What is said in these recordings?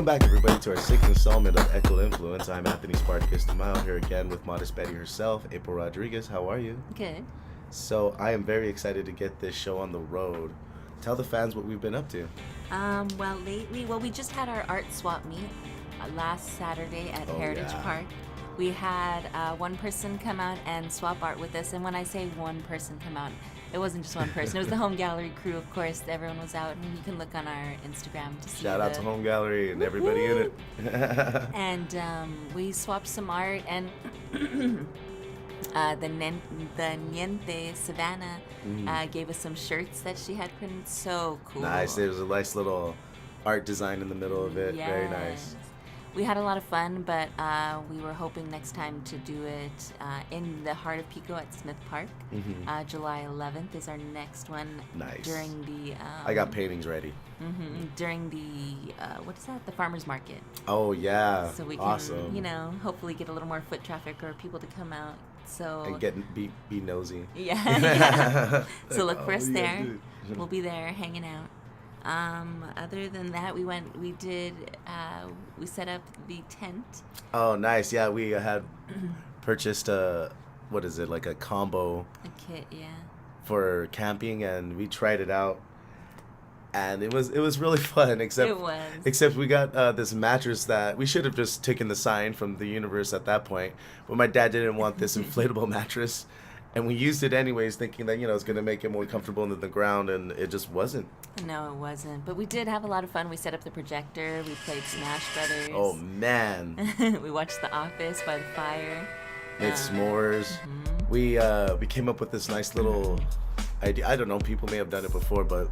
Welcome back, everybody, to our sixth installment of Echo Influence. I'm Anthony Spartacus Tamayo here again with Modest Betty herself, April Rodriguez. How are you? Good. So I am very excited to get this show on the road. Tell the fans what we've been up to. Lately, we just had our art swap meet last Saturday at Heritage Park. We had one person come out and swap art with us, and when I say one person come out, it wasn't just one person. It was the Home Gallery crew, of course. Everyone was out, and you can look on our Instagram to see. Shout out to Home Gallery and everybody in it. And we swapped some art, and the Niente Savannah gave us some shirts that she had printed. So cool. Nice. There was a nice little art design in the middle of it. Yes. Very nice. We had a lot of fun, but we were hoping next time to do it in the heart of Pico at Smith Park. July 11th is our next one. Nice. During the... I got paintings ready. During the, what is that? The farmer's market. Oh, yeah. So we can, awesome. Hopefully get a little more foot traffic or people to come out. So And be nosy. Yeah. So look for us what are you there. gonna do? We'll be there hanging out. Other than that, we set up the tent. Oh, nice. Yeah, we had purchased what is it, like a combo A kit, yeah. for camping, and we tried it out. And it was really fun, except we got this mattress that we should have just taken the sign from the universe at that point. But my dad didn't want this inflatable mattress. And we used it anyways, thinking that, it's going to make it more comfortable than the ground, and it just wasn't. No, it wasn't. But we did have a lot of fun. We set up the projector. We played Smash Brothers. Oh, man. We watched The Office by the fire. Made s'mores. We came up with this nice little idea. I don't know, people may have done it before, but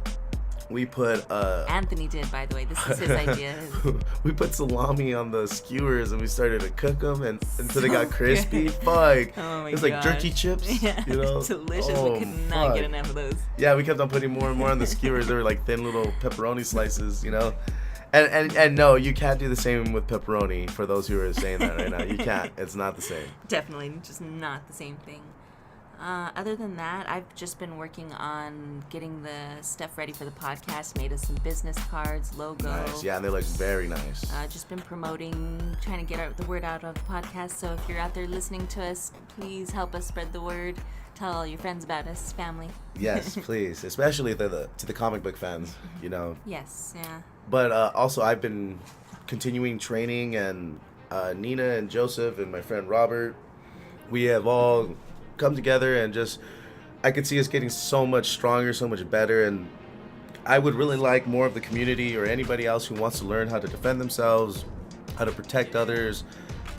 we put... Anthony did, by the way. This is his idea. We put salami on the skewers, and we started to cook them until they got crispy. Fuck. Oh my It's like jerky chips. Yeah, delicious. Oh, we could not get enough of those. Yeah, we kept on putting more and more on the skewers. They were like thin little pepperoni slices, And no, you can't do the same with pepperoni, for those who are saying that right now. You can't. It's not the same. Definitely just not the same thing. Other than that, I've just been working on getting the stuff ready for the podcast, made us some business cards, logo. Nice. Yeah, and they look very nice. Just been promoting, trying to get the word out of the podcast. So if you're out there listening to us, please help us spread the word. Tell all your friends about us, family. Yes, please. Especially to the comic book fans, Yes, yeah. But also, I've been continuing training, and Nina and Joseph and my friend Robert, we have all come together, and I could see us getting so much stronger, so much better, and I would really like more of the community or anybody else who wants to learn how to defend themselves, how to protect others.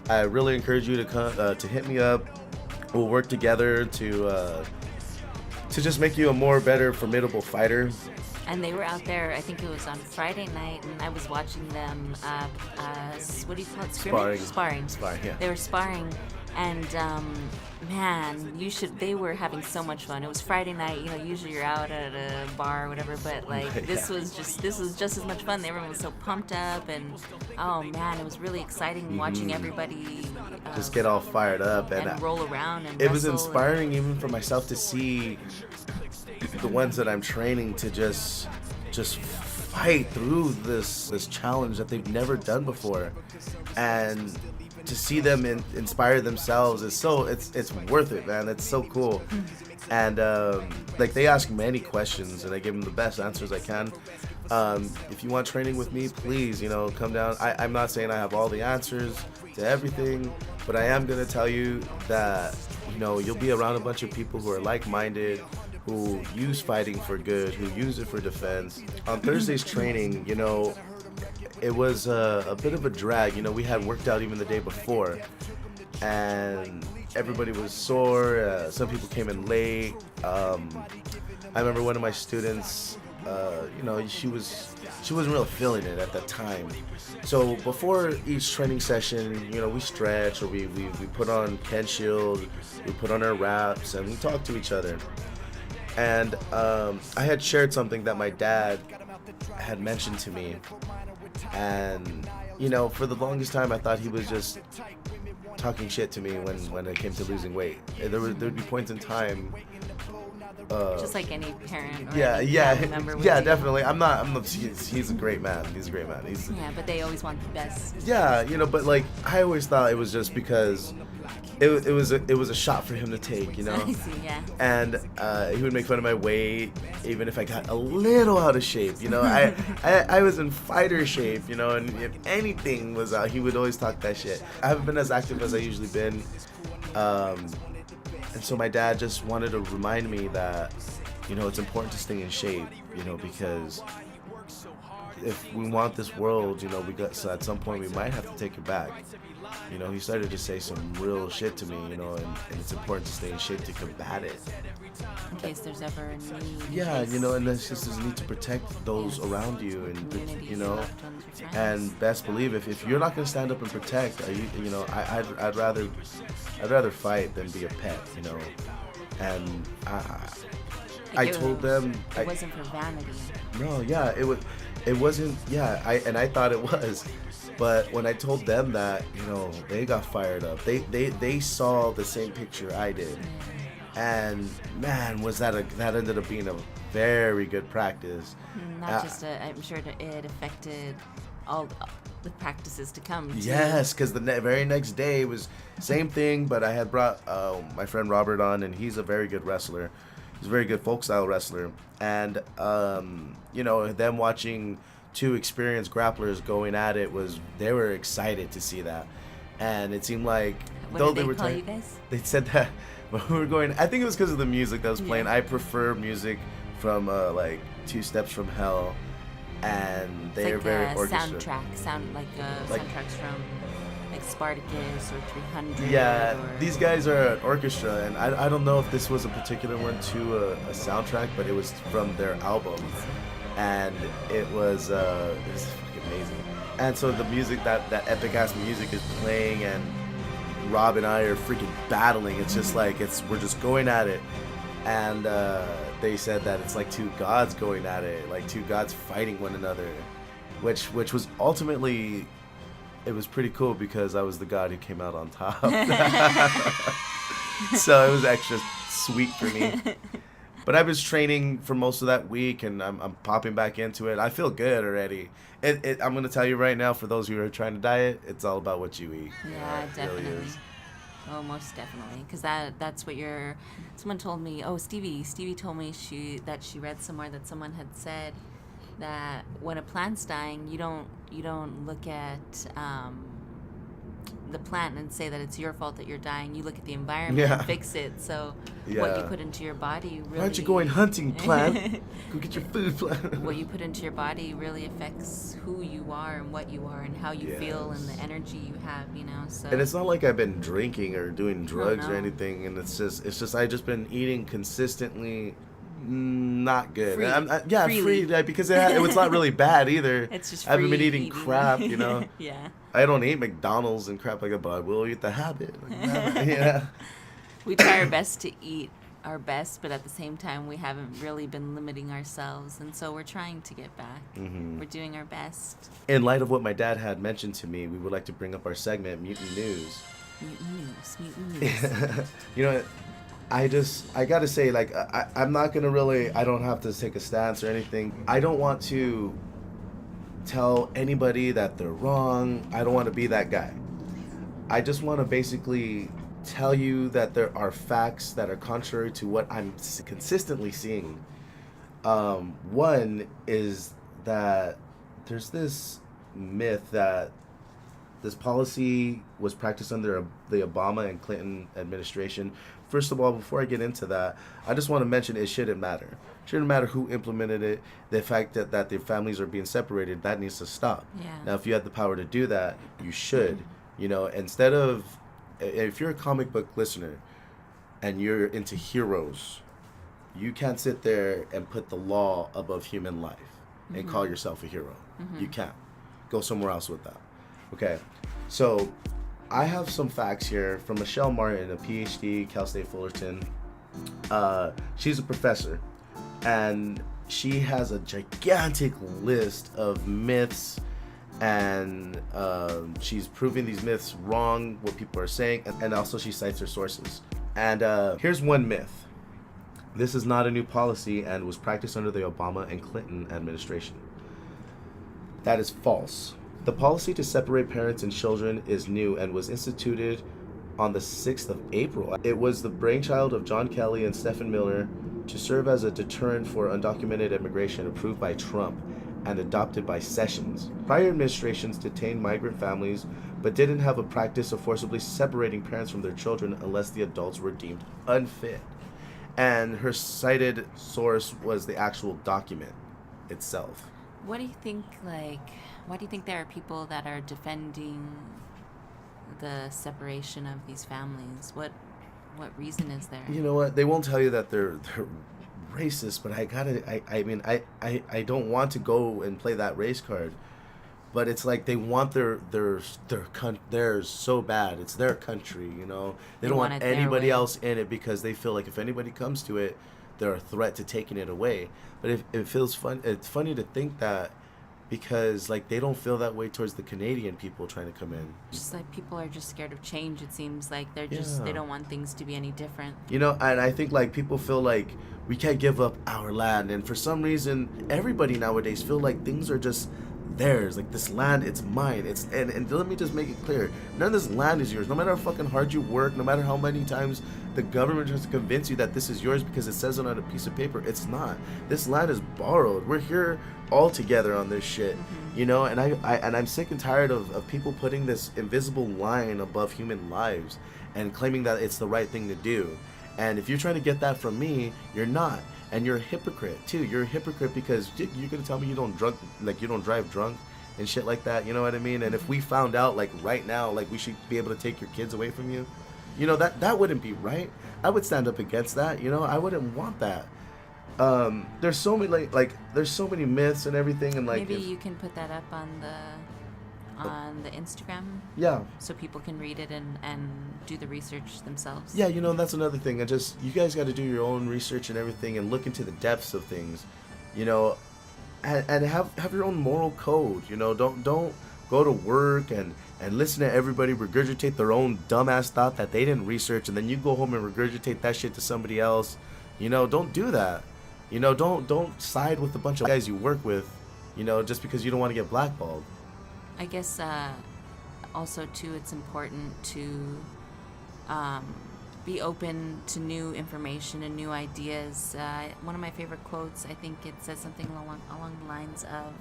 I really encourage you to come to hit me up. We'll work together to just make you a more better, formidable fighter. And they were out there, I think it was on Friday night, and I was watching them, what do you call it? Sparring, yeah. They were sparring, and man, they were having so much fun. It was Friday night, usually you're out at a bar or whatever, but this was just as much fun. Everyone was so pumped up, and oh man, it was really exciting watching everybody just get all fired up and roll around and it was inspiring even for myself to see the ones that I'm training to just fight through this challenge that they've never done before, and to see them inspire themselves it's worth it, man. It's so cool. And they ask many questions, and I give them the best answers I can. If you want training with me, please, come down. I'm not saying I have all the answers to everything, but I am gonna tell you that you'll be around a bunch of people who are like-minded, who use fighting for good, who use it for defense. On Thursday's training, it was a bit of a drag. We had worked out even the day before, and everybody was sore. Some people came in late. I remember one of my students, she wasn't really feeling it at that time. So before each training session, we stretch, or we put on Ken Shield, we put on our wraps, and we talk to each other. And I had shared something that my dad had mentioned to me, and for the longest time I thought he was just talking shit to me when it came to losing weight. There'd be points in time Just like any parent or yeah, any yeah, family member would yeah, do. definitely. I'm not. He's a great man. He's a great man. Yeah, but they always want the best. Yeah, you know, but like I always thought it was just because it was a shot for him to take, you know. I see, yeah. And he would make fun of my weight, even if I got a little out of shape, you know. I was in fighter shape, you know, and if anything was out, he would always talk that shit. I haven't been as active as I usually been, and so my dad just wanted to remind me that, you know, it's important to stay in shape, you know, because if we want this world, you know, so at some point we might have to take it back. You know, he started to say some real shit to me, you know, and it's important to stay in shape to combat it. In case there's ever a need. Yeah, you know, and there's just this need to protect those around you, and Communities, you know, loved ones, your friends. and best believe if you're not gonna stand up and protect, you know, I'd rather fight than be a pet, you know, and I told them it wasn't for vanity. no, yeah, it wasn't, yeah, I thought it was. But when I told them that, you know, they got fired up. They saw the same picture I did. And man, that ended up being a very good practice. Not just I'm sure it affected all the practices to come. Too. Yes, because the very next day was same thing, but I had brought my friend Robert on, and he's a very good wrestler. He's a very good folk style wrestler. And, you know, them watching two experienced grapplers going at it they were excited to see that. And it seemed like What did they call you guys? They said that when we were going, I think it was because of the music that was playing. Yeah. I prefer music from like Two Steps from Hell, and they're like very a orchestra. soundtracks from like Spartacus or 300. Yeah, or... these guys are an orchestra, and I don't know if this was a particular one to a soundtrack, but it was from their album, and it was fucking amazing. And so the music, that epic ass music is playing, and Rob and I are freaking battling. It's just like we're just going at it, and they said that it's like two gods going at it, like two gods fighting one another, which was ultimately, it was pretty cool because I was the god who came out on top. So it was extra sweet for me. But I was training for most of that week, and I'm popping back into it. I feel good already. I'm going to tell you right now, for those who are trying to diet, it's all about what you eat. Yeah, it definitely. Really is. Oh, most definitely. Because that's what someone told me. Oh, Stevie told me that she read somewhere that someone had said that when a plant's dying, you don't look at the plant and say that it's your fault that you're dying. You look at the environment and fix it. So what you put into your body really... Why aren't you going hunting, plant? Go get your food, plant. What you put into your body really affects who you are and what you are and how you feel and the energy you have, you know. So. And it's not like I've been drinking or doing drugs No. or anything, and it's just I've just been eating consistently. Not good. Freely. Free, because it's not really bad either. It's just I haven't been free eating crap, you know. Yeah. I don't eat McDonald's and crap like that, but I will eat the habit. Yeah. We try our best to eat our best, but at the same time, we haven't really been limiting ourselves, and so we're trying to get back. Mm-hmm. We're doing our best. In light of what my dad had mentioned to me, we would like to bring up our segment, Mutant News. Mutant news. You know, I gotta say, like, I'm not gonna really, I don't have to take a stance or anything. I don't want to tell anybody that they're wrong. I don't want to be that guy. I just want to basically tell you that there are facts that are contrary to what I'm consistently seeing. One is that there's this myth that this policy was practiced under the Obama and Clinton administration. First of all, before I get into that, I just want to mention it shouldn't matter. It shouldn't matter who implemented it. The fact that their families are being separated, that needs to stop. Yeah. Now, if you had the power to do that, you should. You know, instead of, if you're a comic book listener and you're into heroes, you can't sit there and put the law above human life and call yourself a hero. You can't. Go somewhere else with that. Okay, so I have some facts here from Michelle Martin, a PhD, Cal State Fullerton. She's a professor, and she has a gigantic list of myths, and she's proving these myths wrong, what people are saying, and also she cites her sources. And here's one myth. This is not a new policy and was practiced under the Obama and Clinton administration. That is false. The policy to separate parents and children is new and was instituted on the 6th of April. It was the brainchild of John Kelly and Stephen Miller to serve as a deterrent for undocumented immigration, approved by Trump and adopted by Sessions. Prior administrations detained migrant families but didn't have a practice of forcibly separating parents from their children unless the adults were deemed unfit. And her cited source was the actual document itself. What do you think, why do you think there are people that are defending the separation of these families? What reason is there? You know what? They won't tell you that they're racist, but I don't want to go and play that race card. But it's like they want theirs so bad. It's their country, you know. They don't want anybody else in it because they feel like if anybody comes to it, they're a threat to taking it away. But if it feels fun, it's funny to think that because like they don't feel that way towards the Canadian people trying to come in. Just like people are just scared of change. It seems like they don't want things to be any different. You know, and I think like people feel like we can't give up our land, and for some reason everybody nowadays feel like things are just theirs. Like this land, it's mine. It's and let me just make it clear, none of this land is yours. No matter how fucking hard you work, no matter how many times the government tries to convince you that this is yours because it says it on a piece of paper, it's not. This land is borrowed. We're here all together on this shit. You know, and I'm sick and tired of people putting this invisible line above human lives and claiming that it's the right thing to do. And if you're trying to get that from me, you're not. And you're a hypocrite too. You're a hypocrite because you're gonna tell me you don't drive drunk and shit like that. You know what I mean? And if we found out like right now, like we should be able to take your kids away from you, you know, that wouldn't be right. I would stand up against that. You know, I wouldn't want that. There's so many there's so many myths and everything, and like maybe you can put that up on the Instagram. Yeah. So people can read it and do the research themselves. Yeah, you know, that's another thing. You guys got to do your own research and everything and look into the depths of things, you know, and have your own moral code. You know, don't go to work and listen to everybody regurgitate their own dumbass thought that they didn't research, and then you go home and regurgitate that shit to somebody else. You know, don't do that. You know, don't side with a bunch of guys you work with, you know, just because you don't want to get blackballed. I guess also too, it's important to be open to new information and new ideas. One of my favorite quotes, I think it says something along the lines of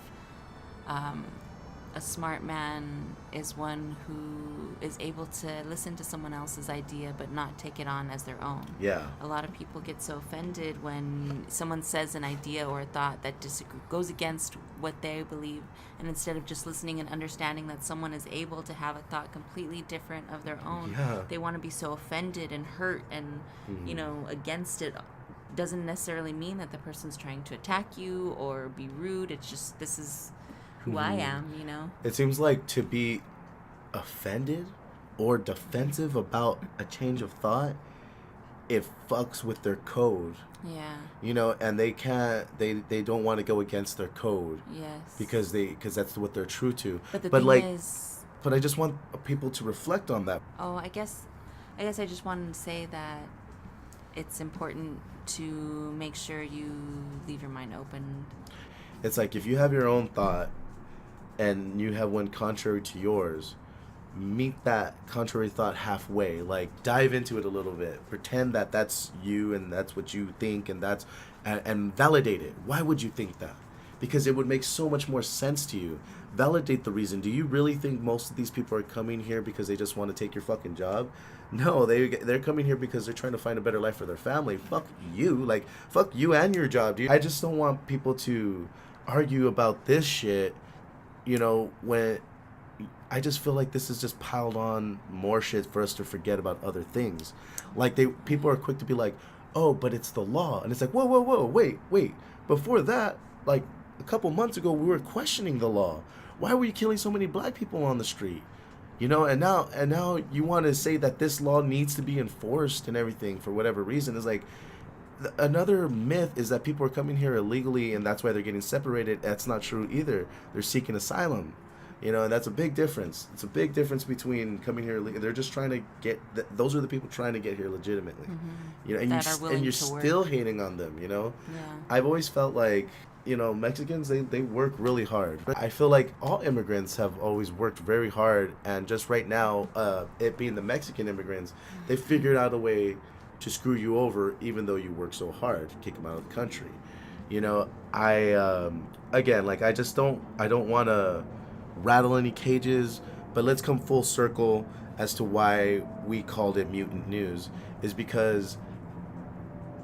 a smart man is one who is able to listen to someone else's idea but not take it on as their own. Yeah. A lot of people get so offended when someone says an idea or a thought that goes against what they believe, and instead of just listening and understanding that someone is able to have a thought completely different of their own, they want to be so offended and hurt and you know, against it. Doesn't necessarily mean that the person's trying to attack you or be rude. It's just, this is who I am, you know? It seems like to be offended or defensive about a change of thought, it fucks with their code. Yeah. You know, and they don't want to go against their code. Yes. Because that's what they're true to. But the thing is... But I just want people to reflect on that. Oh, I guess I just wanted to say that it's important to make sure you leave your mind open. It's like if you have your own thought and you have one contrary to yours, meet that contrary thought halfway. Like dive into it a little bit. Pretend that that's you and that's what you think, and validate it. Why would you think that? Because it would make so much more sense to you. Validate the reason. Do you really think most of these people are coming here because they just want to take your fucking job? No, they're coming here because they're trying to find a better life for their family. Fuck you. Like, fuck you and your job, dude. I just don't want people to argue about this shit, you know, when I just feel like this is just piled on more shit for us to forget about other things. Like, people are quick to be like, oh, but it's the law. And it's like, whoa, wait. Before that, like, a couple months ago, we were questioning the law. Why were you killing so many black people on the street? You know, and now you want to say that this law needs to be enforced and everything for whatever reason. It's like, another myth is that people are coming here illegally and that's why they're getting separated. That's not true either. They're seeking asylum. And that's a big difference. It's a big difference between coming here. They're just trying to get. Those are the people trying to get here legitimately. And you're still hating on them. Yeah. I've always felt like Mexicans they work really hard. But I feel like all immigrants have always worked very hard, and just right now, it being the Mexican immigrants, they figured out a way to screw you over, even though you work so hard to kick them out of the country. I again, like I don't want to rattle any cages, but let's come full circle as to why we called it Mutant News is because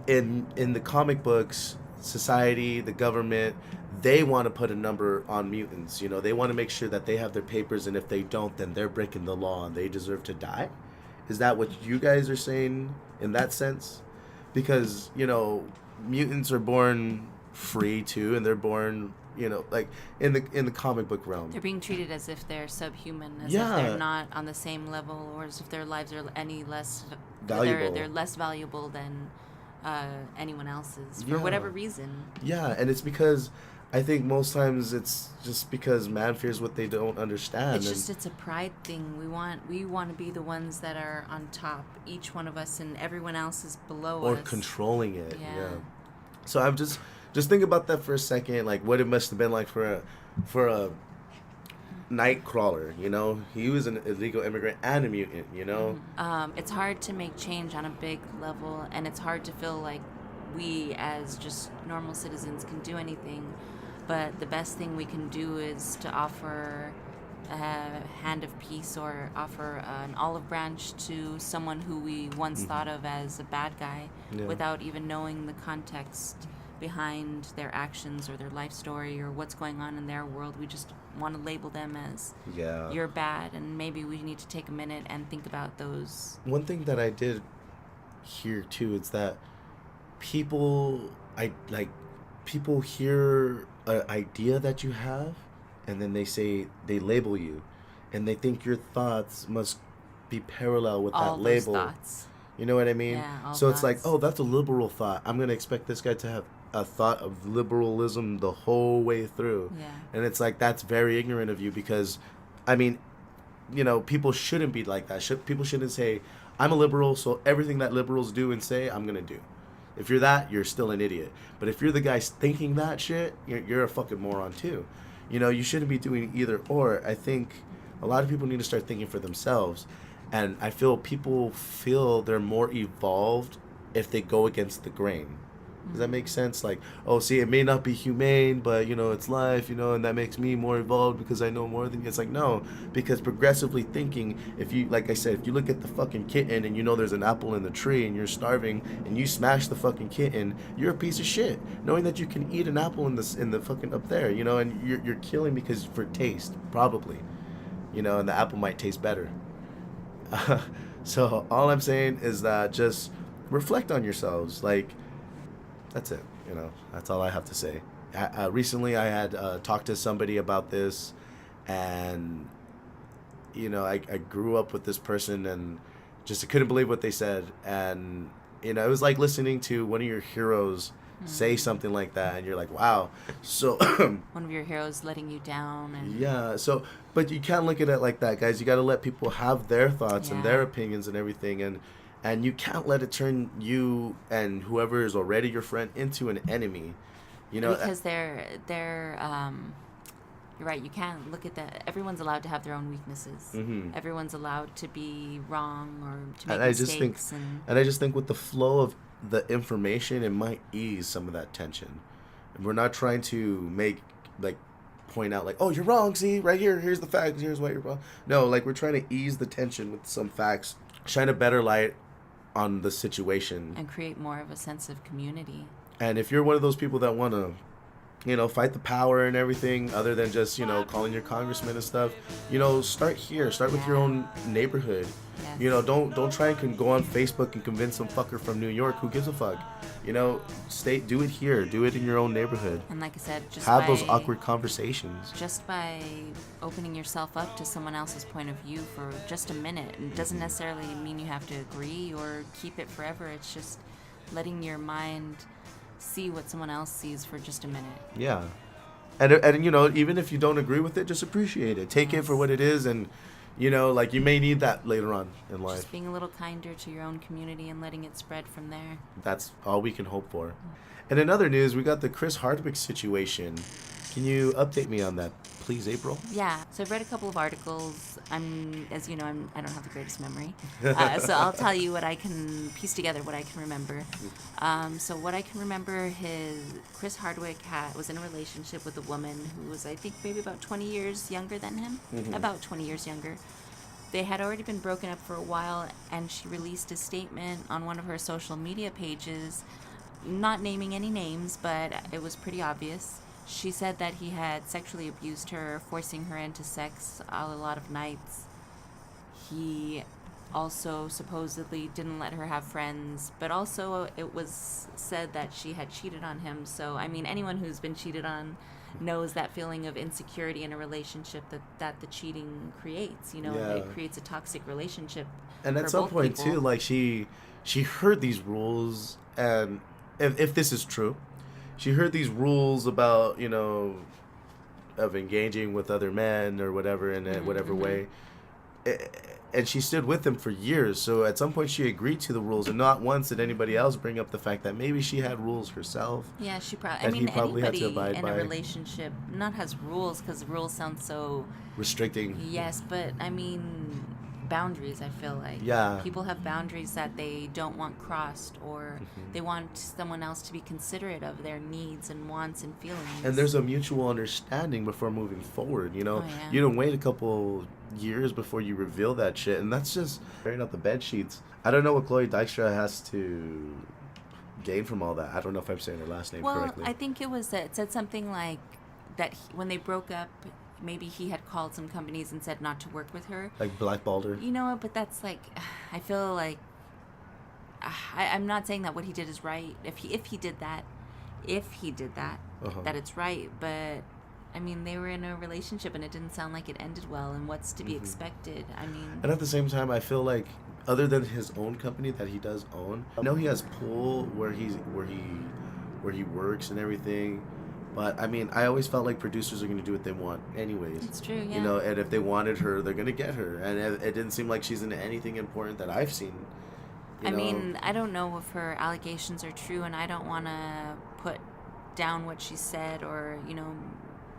in the comic books, society, the government, they want to put a number on mutants. They want to make sure that they have their papers, and if they don't, then they're breaking the law and they deserve to die. Is that what you guys are saying in that sense? Because mutants are born free too, and they're born like in the comic book realm. They're being treated as if they're subhuman, as if they're not on the same level, or as if their lives are any less valuable. They're less valuable than anyone else's for whatever reason. Yeah, and it's because I think most times it's just because man fears what they don't understand. It's a pride thing. We want to be the ones that are on top, each one of us, and everyone else is below us. Or controlling it. Yeah. So I'm just think about that for a second, like what it must have been like for a Nightcrawler. He was an illegal immigrant and a mutant. It's hard to make change on a big level, and it's hard to feel like we as just normal citizens can do anything. But the best thing we can do is to offer a hand of peace, or offer an olive branch to someone who we once thought of as a bad guy, without even knowing the context behind their actions or their life story or what's going on in their world. We just want to label them as you're bad, and maybe we need to take a minute and think about those. One thing that I did hear too is that people hear an idea that you have, and then they label you, and they think your thoughts must be parallel with all that label. Thoughts. You know what I mean? Yeah, so it's like, oh, that's a liberal thought. I'm gonna expect this guy to have a thought of liberalism the whole way through. Yeah. And it's like, that's very ignorant of you, because people shouldn't be like that. People shouldn't say, I'm a liberal, so everything that liberals do and say, I'm gonna do. If you're that, you're still an idiot. But if you're the guy thinking that shit, you're a fucking moron too. You shouldn't be doing either or. I think a lot of people need to start thinking for themselves. And I feel people feel they're more evolved if they go against the grain. Does that make sense? Like, oh, see, it may not be humane, but, it's life, and that makes me more evolved because I know more than you. It's like, no, because progressively thinking, if you, like I said, if you look at the fucking kitten and there's an apple in the tree and you're starving and you smash the fucking kitten, you're a piece of shit. Knowing that you can eat an apple in the fucking up there, and you're killing because for taste, probably, and the apple might taste better. So all I'm saying is that just reflect on yourselves. Like, that's it. That's all I have to say. Recently, I had talked to somebody about this, and I grew up with this person, and just I couldn't believe what they said. And it was like listening to one of your heroes say something like that, and you're like, wow. So one of your heroes letting you down. And yeah. So, but you can't look at it like that, guys. You got to let people have their thoughts and their opinions and everything, and you can't let it turn you and whoever is already your friend into an enemy. Because they're you're right. You can't look at that. Everyone's allowed to have their own weaknesses. Mm-hmm. Everyone's allowed to be wrong or to make mistakes. And I just think with the flow of the information, it might ease some of that tension. And we're not trying to point out oh, you're wrong. See, right here. Here's the facts. Here's why you're wrong. No, we're trying to ease the tension with some facts, shine a better light on the situation, and create more of a sense of community. And if you're one of those people that want to fight the power and everything, other than just calling your congressman and stuff, start here. Start with your own neighborhood. Yes. Don't try and go on Facebook and convince some fucker from New York. Who gives a fuck? Do it here. Do it in your own neighborhood. And like I said, just have those awkward conversations. Just by opening yourself up to someone else's point of view for just a minute. It doesn't necessarily mean you have to agree or keep it forever. It's just letting your mind see what someone else sees for just a minute. Yeah. And you know, even if you don't agree with it, just appreciate it. Take it for what it is, and you know, like you may need that later on in life. Just being a little kinder to your own community and letting it spread from there. That's all we can hope for. And in other news, we got the Chris Hardwick situation. Can you update me on that, please, April? Yeah, so I've read a couple of articles. As you know, I don't have the greatest memory, so I'll tell you what I can piece together, what I can remember. So what I can remember, Chris Hardwick was in a relationship with a woman who was, I think, maybe about 20 years younger than him, about 20 years younger. They had already been broken up for a while, and she released a statement on one of her social media pages, not naming any names, but it was pretty obvious. She said that he had sexually abused her, forcing her into sex a lot of nights. He also supposedly didn't let her have friends, but also it was said that she had cheated on him. So, I mean, anyone who's been cheated on knows that feeling of insecurity in a relationship that the cheating creates. You know, it creates a toxic relationship. And at some point, too, like she heard these rules, and if this is true, she heard these rules about, you know, of engaging with other men or whatever in whatever way. And she stood with them for years. So at some point she agreed to the rules, and not once did anybody else bring up the fact that maybe she had rules herself. Yeah, she probably. I mean, anybody in a relationship not has rules, because rules sound so restricting. Yes, but I mean, boundaries. I feel like people have boundaries that they don't want crossed, or they want someone else to be considerate of their needs and wants and feelings. And there's a mutual understanding before moving forward. You know, you don't wait a couple years before you reveal that shit, and that's just tearing out the bed sheets. I don't know what Chloe Dykstra has to gain from all that. I don't know if I'm saying her last name correctly. Well, I think it said something like that when they broke up, maybe he had called some companies and said not to work with her. Like blackballed her. You know, but that's like, I feel like, I'm not saying that what he did is right. If he did that, that it's right. But I mean, they were in a relationship and it didn't sound like it ended well. And what's to be expected? I mean. And at the same time, I feel like, other than his own company that he does own, I know he has pool where he works and everything. But, I mean, I always felt like producers are going to do what they want anyways. It's true, yeah. You know, and if they wanted her, they're going to get her. And it didn't seem like she's into anything important that I've seen. I mean, I don't know if her allegations are true, and I don't want to put down what she said or, you know,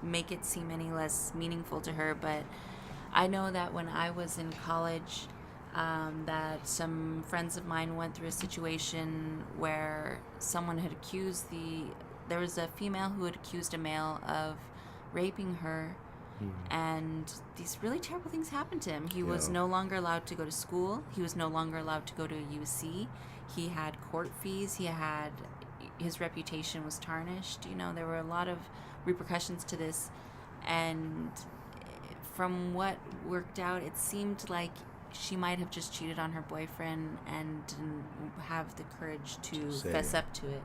make it seem any less meaningful to her. But I know that when I was in college, that some friends of mine went through a situation where someone had there was a female who had accused a male of raping her, and these really terrible things happened to him. He was no longer allowed to go to school. He was no longer allowed to go to UC. He had court fees. His reputation was tarnished. You know, there were a lot of repercussions to this, and from what worked out, it seemed like she might have just cheated on her boyfriend and didn't have the courage to fess up to it.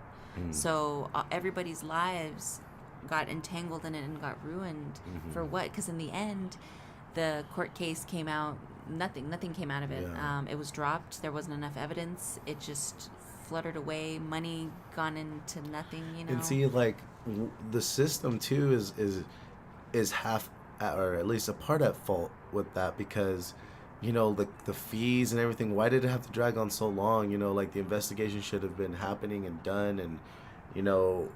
So everybody's lives got entangled in it and got ruined for what? Because in the end, the court case came out, nothing came out of it. It was dropped. There wasn't enough evidence. It just fluttered away. Money gone into nothing, you know. And see, like, the system too is half, or at least a part at fault with that, because, you know, the fees and everything, why did it have to drag on so long? You know, like, the investigation should have been happening and done, and, you know,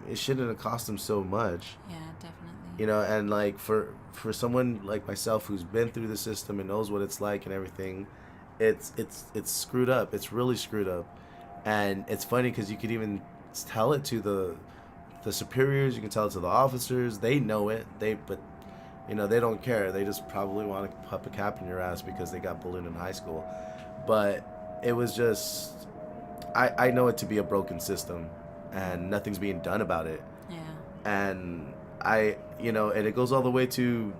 it shouldn't have cost them so much. Yeah, definitely. You know, and, like, for someone like myself who's been through the system and knows what it's like and everything, it's screwed up. It's really screwed up. And it's funny because you could even tell it to the superiors, you can tell it to the officers. They know it, but you know, they don't care. They just probably want to pop a cap in your ass because they got bullied in high school. But it was just, I know it to be a broken system, and nothing's being done about it. Yeah. And you know, and it goes all the way to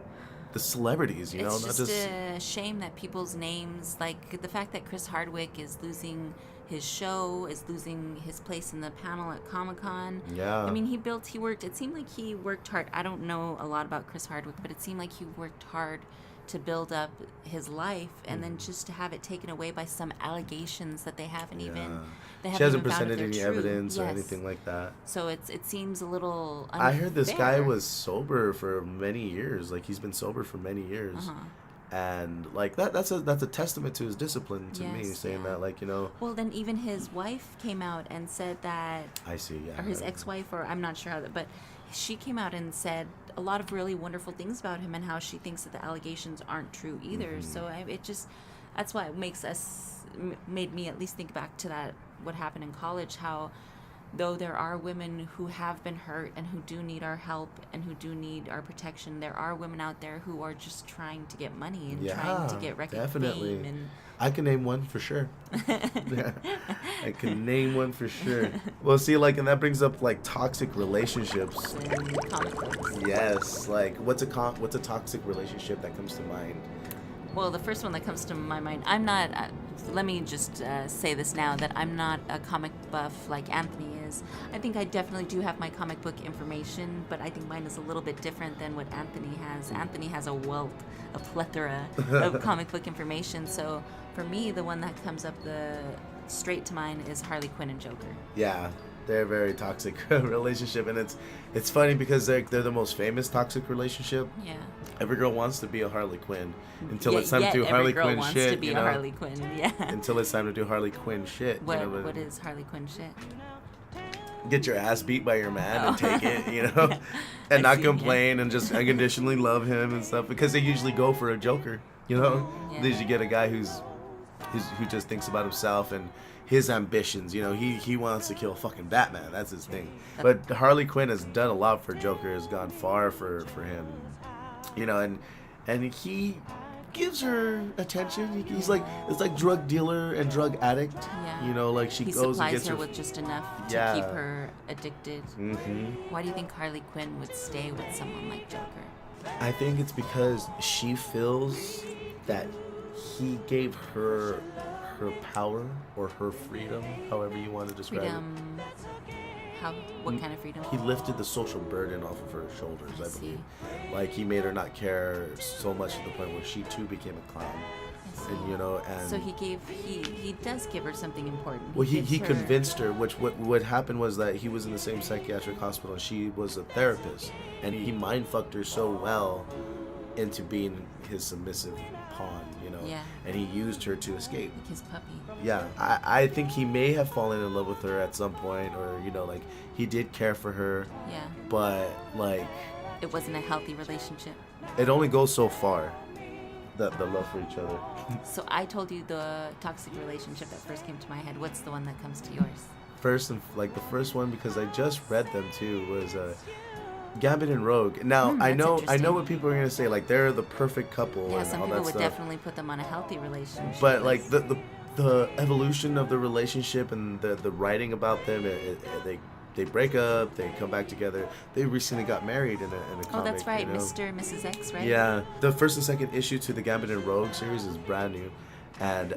the celebrities, you know. It's just a shame that people's names, like the fact that Chris Hardwick is losing his show, is losing his place in the panel at Comic-Con. Yeah. I mean, he worked, it seemed like he worked hard. I don't know a lot about Chris Hardwick, but it seemed like he worked hard to build up his life, and then just to have it taken away by some allegations that they haven't even She hasn't even found presented if any they're true. evidence or Yes. anything like that. So it seems a little unfair. I heard this guy was sober for many years. Like, he's been sober for many years. And like that's a testament to his discipline to me, saying that, like, you know. Well, then even his wife came out and said that. I see, yeah. Or his ex-wife, or I'm not sure how that, but she came out and said a lot of really wonderful things about him and how she thinks that the allegations aren't true either. So that's why it made me at least think back to that, what happened in college, how though there are women who have been hurt and who do need our help and who do need our protection, there are women out there who are just trying to get money and trying to get recognition. Definitely. And I can name one for sure. Yeah, I can name one for sure. Well, see, like, and that brings up like toxic relationships. comic books. Yes, like what's a toxic relationship that comes to mind? Well, the first one that comes to my mind, I'm not, let me just say this now, that I'm not a comic buff like Anthony is. I think I definitely do have my comic book information, but I think mine is a little bit different than what Anthony has. Anthony has a plethora of comic book information. So for me, the one that comes up straight to mind is Harley Quinn and Joker. Yeah. They're a very toxic relationship, and it's funny because they're the most famous toxic relationship. Yeah. Every girl wants to be a Harley Quinn until it's time to do Harley Quinn wants shit. To be a Harley Quinn, yeah. Until it's time to do Harley Quinn shit. What is Harley Quinn shit? Get your ass beat by your man and take it, you know, and not complain and just unconditionally love him and stuff, because they usually go for a Joker, you know. Yeah. They usually get a guy who just thinks about himself and his ambitions, you know. He wants to kill fucking Batman. That's his thing. But Harley Quinn has done a lot for Joker. Has gone far for him, you know. And he gives her attention. He's like, it's like drug dealer and drug addict. Yeah. You know, like he goes and gets her with just enough to keep her addicted. Why do you think Harley Quinn would stay with someone like Joker? I think it's because she feels that he gave her power or her freedom, however you want to describe it. What kind of freedom? He lifted the social burden off of her shoulders, I believe. Like, he made her not care so much to the point where she too became a clown. And, you know, and so he does give her something important. Well, he convinced her, which what happened was that he was in the same psychiatric hospital and she was a therapist, and he mind fucked her so well into being his submissive pawn, you know. Yeah. And he used her to escape. Like his puppy. Yeah, I think he may have fallen in love with her at some point, or, you know, like, he did care for her. Yeah. But, like, it wasn't a healthy relationship. It only goes so far, the love for each other. So I told you the toxic relationship that first came to my head. What's the one that comes to yours? The first one, because I just read them too, was Gambit and Rogue. Now, I know what people are gonna say, like, they're the perfect couple. Yeah, and some all people that would stuff. definitely put them on a healthy relationship. But like the evolution of the relationship and the writing about them, they break up, they come back together. They recently got married in a comic. Oh, that's right, you know? Mr. and Mrs. X, right? Yeah, the first and second issue to the Gambit and Rogue series is brand new, and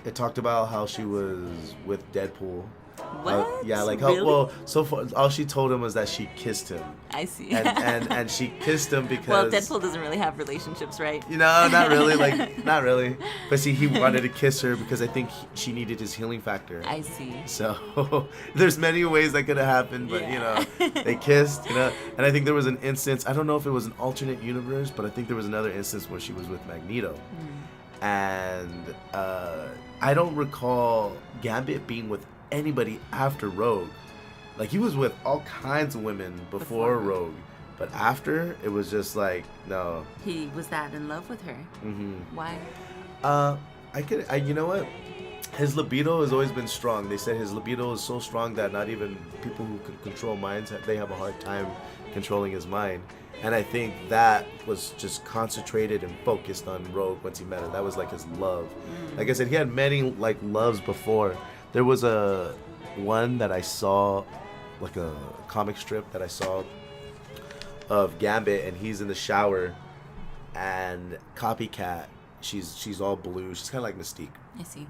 it talked about how she was with Deadpool. What? Yeah, like really? well, so far all she told him was that she kissed him. I see. and she kissed him because. Well, Deadpool doesn't really have relationships, right? You know, not really, like not really. But see, he wanted to kiss her because I think she needed his healing factor. I see. So there's many ways that could have happened, but you know, they kissed, you know. And I think there was an instance. I don't know if it was an alternate universe, but I think there was another instance where she was with Magneto. And I don't recall Gambit being with anybody after Rogue. Like, he was with all kinds of women before Rogue, but after, it was just like, no. He was that in love with her. Why? You know what? His libido has always been strong. They said his libido is so strong that not even people who can control minds, they have a hard time controlling his mind. And I think that was just concentrated and focused on Rogue once he met her. That was like his love. Like I said, he had many like loves before. There was a one that I saw, like a comic strip that I saw of Gambit, and he's in the shower, and Copycat, she's all blue. She's kind of like Mystique. I see.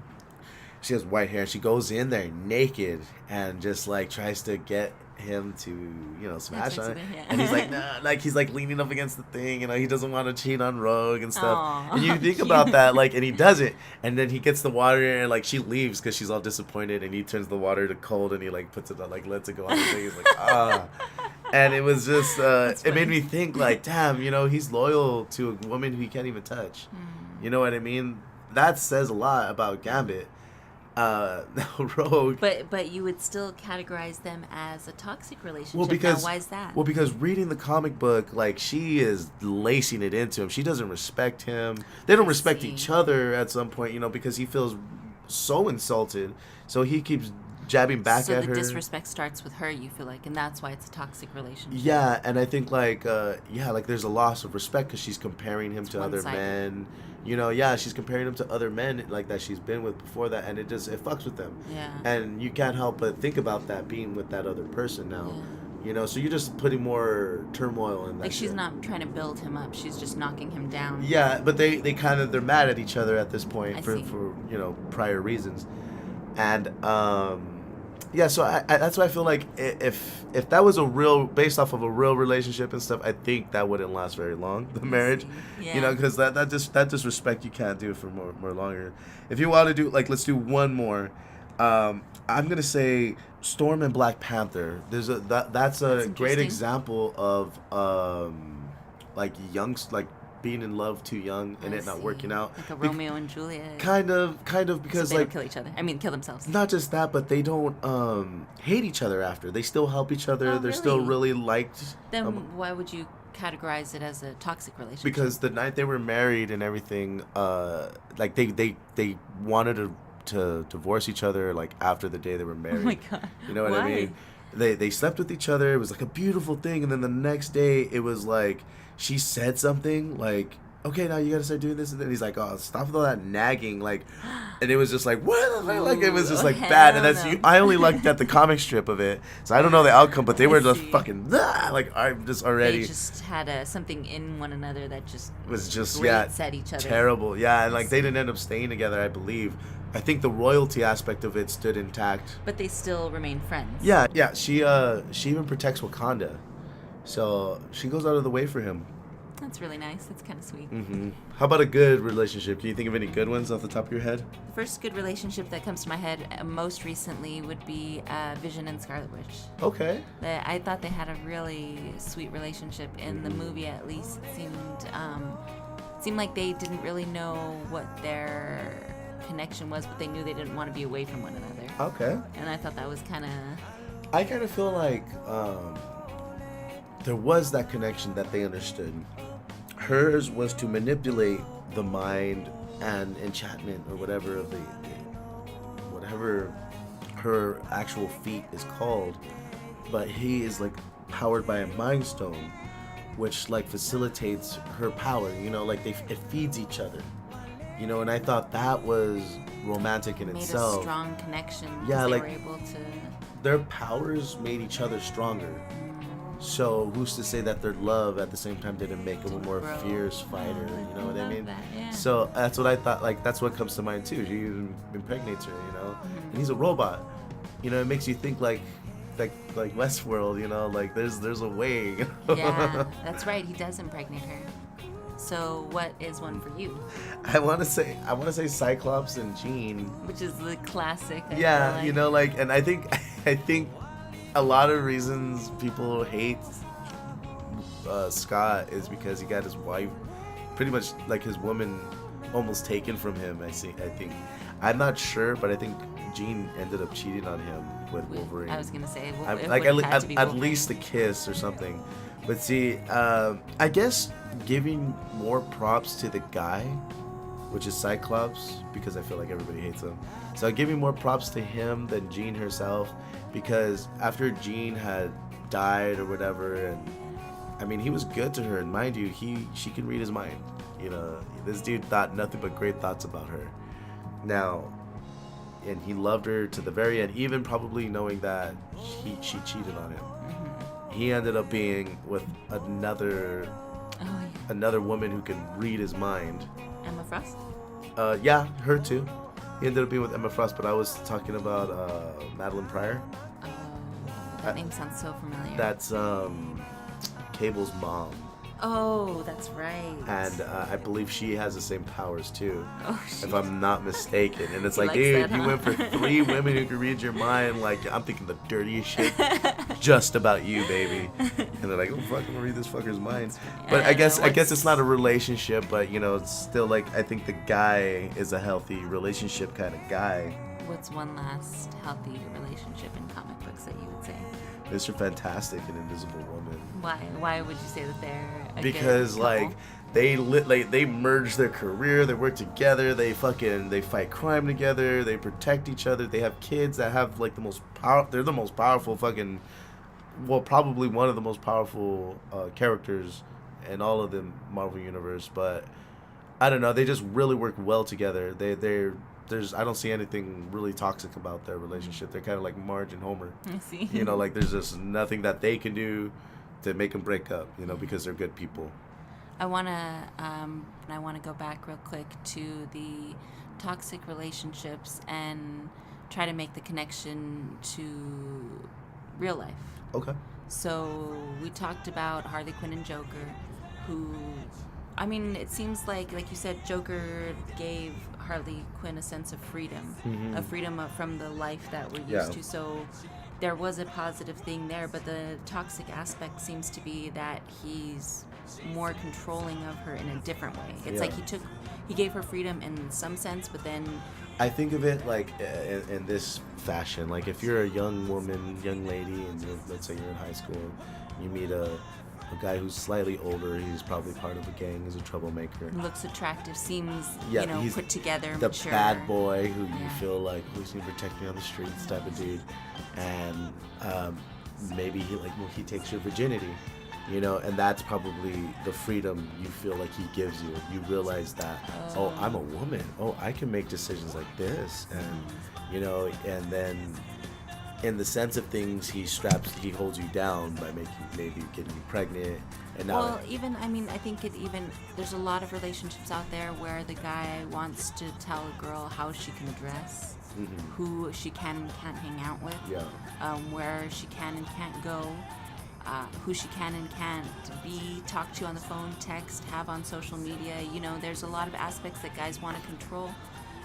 She has white hair. She goes in there naked and just like tries to get him to, smash on it. Yeah. And he's like, nah, like he's like leaning up against the thing, he doesn't want to cheat on Rogue and stuff. Aww, and you think about that, like, and he does it, and then he gets the water, and like she leaves because she's all disappointed, and he turns the water to cold, and he like puts it on, like lets it go on the thing. He's like, ah. And it was just, it made me think, like, damn, he's loyal to a woman who he can't even touch. You know what I mean? That says a lot about Gambit. Rogue. But you would still categorize them as a toxic relationship. Well, because, now, why is that? Well, because reading the comic book, like, she is lacing it into him. She doesn't respect him. They don't respect each other at some point, because he feels so insulted. So he keeps jabbing back at her. So the disrespect starts with her, you feel like, and that's why it's a toxic relationship. Yeah, and I think, like, like, there's a loss of respect because she's comparing him to other men. She's comparing him to other men, like, that she's been with before that, and it fucks with them. Yeah. And you can't help but think about that being with that other person now. Yeah. So you're just putting more turmoil in that. Like, she's not trying to build him up, she's just knocking him down. Yeah, but they're mad at each other at this point for prior reasons. And so I that's why I feel like if that was based off of a real relationship and stuff, I think that wouldn't last very long, the marriage. Yeah. Because that disrespect you can't do for more longer. If you want to do, like, let's do one more. I'm gonna say Storm and Black Panther. That's a great example of like being in love too young and it not working out. Like a Romeo and Juliet. Kind of because, so they like, don't kill each other. I mean, kill themselves. Not just that, but they don't hate each other after. They still help each other. They're still really liked. Then why would you categorize it as a toxic relationship? Because the night they were married and everything, like they wanted to divorce each other, like, after the day they were married. Oh my God. You know what I mean? They slept with each other. It was like a beautiful thing, and then the next day it was like she said something like, okay, now you gotta start doing this, and then he's like, oh, stop with all that nagging, like, and it was just like, what? Like, it was just like bad, and that's I only looked at the comic strip of it, so I don't know the outcome, but they were just fucking like, I'm just already. They just had something in one another that just was just at each other. Terrible, yeah, and like they didn't end up staying together, I believe. I think the royalty aspect of it stood intact. But they still remain friends. Yeah. She even protects Wakanda, so she goes out of the way for him. That's really nice. That's kind of sweet. Mm-hmm. How about a good relationship? Can you think of any good ones off the top of your head? The first good relationship that comes to my head most recently would be Vision and Scarlet Witch. Okay. I thought they had a really sweet relationship in the movie. At least it seemed like they didn't really know what their connection was, but they knew they didn't want to be away from one another. Okay. And I thought that was kind of. I kind of feel like there was that connection that they understood. Hers was to manipulate the mind and enchantment or whatever of whatever her actual feat is called, but he is like powered by a mind stone, which like facilitates her power. Like it feeds each other. And I thought that was romantic in itself. Made a strong connection. Yeah, they like were able to. Their powers made each other stronger. So who's to say that their love at the same time didn't make him a more fierce fighter? You know what I mean? That, yeah. So that's what I thought. Like that's what comes to mind too. She even impregnates her. And he's a robot. It makes you think like Westworld. Like there's a way. Yeah, that's right. He does impregnate her. So what is one for you? I want to say Cyclops and Jean, which is the classic. Yeah, and I think a lot of reasons people hate Scott is because he got his wife, pretty much like his woman, almost taken from him. I think I'm not sure, but I think Jean ended up cheating on him with Wolverine. I was gonna say, at least a kiss or something. But see, I guess giving more props to the guy, which is Cyclops, because I feel like everybody hates him. So I'm giving more props to him than Jean herself, because after Jean had died or whatever, and I mean, he was good to her, and mind you, she can read his mind. This dude thought nothing but great thoughts about her. Now, and he loved her to the very end, even probably knowing that she cheated on him. He ended up being with another woman who could read his mind. Emma Frost? Yeah, her too. He ended up being with Emma Frost, but I was talking about Madeline Pryor. That name sounds so familiar. That's Cable's mom. Oh, that's right. And I believe she has the same powers too, Oh, shit. if I'm not mistaken. And it's He like, likes dude, that, you huh? went for 3 women who can read your mind. Like, I'm thinking the dirtiest shit just about you, baby. And they're like, oh, fuck, I'm gonna read this fucker's mind. But I guess it's not a relationship, but, you know, it's still like, I think the guy is a healthy relationship kind of guy. What's one last healthy relationship in comic books that you would say? Mr. Fantastic and Invisible Woman. Why? Why would you say that they're a Because good like they merge their career, they work together, they fight crime together, they protect each other, they have kids that have like they're the most powerful fucking, well, probably one of the most powerful characters in all of the Marvel universe. But I don't know, they just really work well together. I don't see anything really toxic about their relationship. They're kind of like Marge and Homer. I see. You know, like there's just nothing that they can do to make them break up, you know, because they're good people. I wanna go back real quick to the toxic relationships and try to make the connection to real life. Okay. So we talked about Harley Quinn and Joker, who, I mean, it seems like you said, Joker gave Harley Quinn a sense of freedom, a freedom from the life that we're used to. So there was a positive thing there, but the toxic aspect seems to be that he's more controlling of her in a different way. It's like he gave her freedom in some sense, but then I think of it like in this fashion. Like if you're a young lady, and let's say you're in high school, you meet a guy who's slightly older. He's probably part of a gang. He's a troublemaker. looks attractive, seems he's put together, the mature. bad boy who you feel like, who's gonna protect me on the streets type of dude. And maybe he takes your virginity, you know, and that's probably the freedom you feel like he gives you. You realize that, oh, I'm a woman. Oh, I can make decisions like this, and you know, and then in the sense of things, he holds you down by maybe getting you pregnant. And now, well, I think there's a lot of relationships out there where the guy wants to tell a girl how she can dress, who she can and can't hang out with, where she can and can't go, who she can and can't talk to on the phone, text, have on social media. You know, there's a lot of aspects that guys want to control.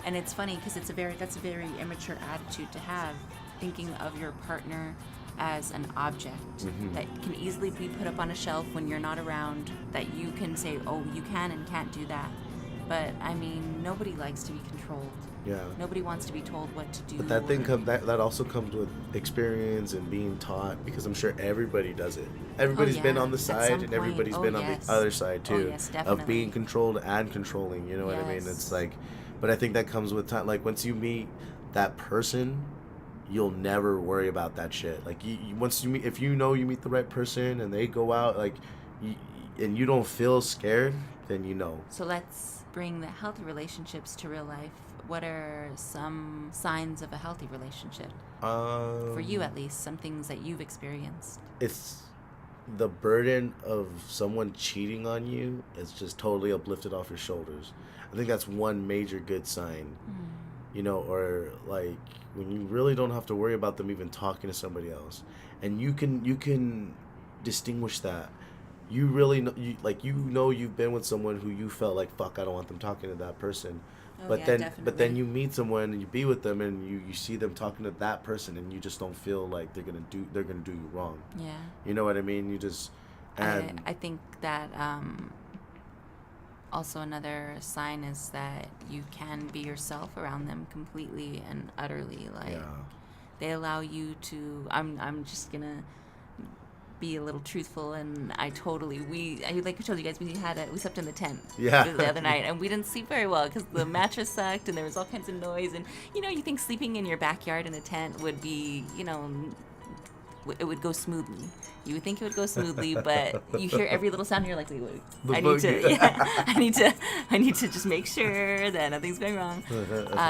And it's funny because that's a very immature attitude to have, thinking of your partner as an object that can easily be put up on a shelf when you're not around, that you can say, oh, you can and can't do that. But I mean, nobody likes to be controlled. Yeah. Nobody wants to be told what to do. But that also comes with experience and being taught, because I'm sure everybody does it. Everybody's been on the side, and everybody's been on the other side too, of being controlled and controlling. You know what I mean? It's like, but I think that comes with time. Like once you meet that person, you'll never worry about that shit. Like if you meet the right person and they go out and you don't feel scared, then you know. So let's bring the healthy relationships to real life. What are some signs of a healthy relationship? For you, at least, some things that you've experienced. It's the burden of someone cheating on you is just totally uplifted off your shoulders. I think that's one major good sign. You know, or like when you really don't have to worry about them even talking to somebody else, and you can distinguish that. You really know, you've been with someone who you felt like, fuck, I don't want them talking to that person. But then you meet someone and you be with them and you see them talking to that person, and you just don't feel like they're gonna do you wrong. Yeah. You know what I mean? You just I think that also another sign is that you can be yourself around them completely and utterly. Like they allow you to. I'm just gonna be a little truthful, and like I told you guys, we slept in the tent the other night, and we didn't sleep very well because the mattress sucked and there was all kinds of noise, and you think sleeping in your backyard in a tent would be, it would go smoothly. You would think it would go smoothly, but you hear every little sound and you're like, wait, I need to just make sure that nothing's going wrong.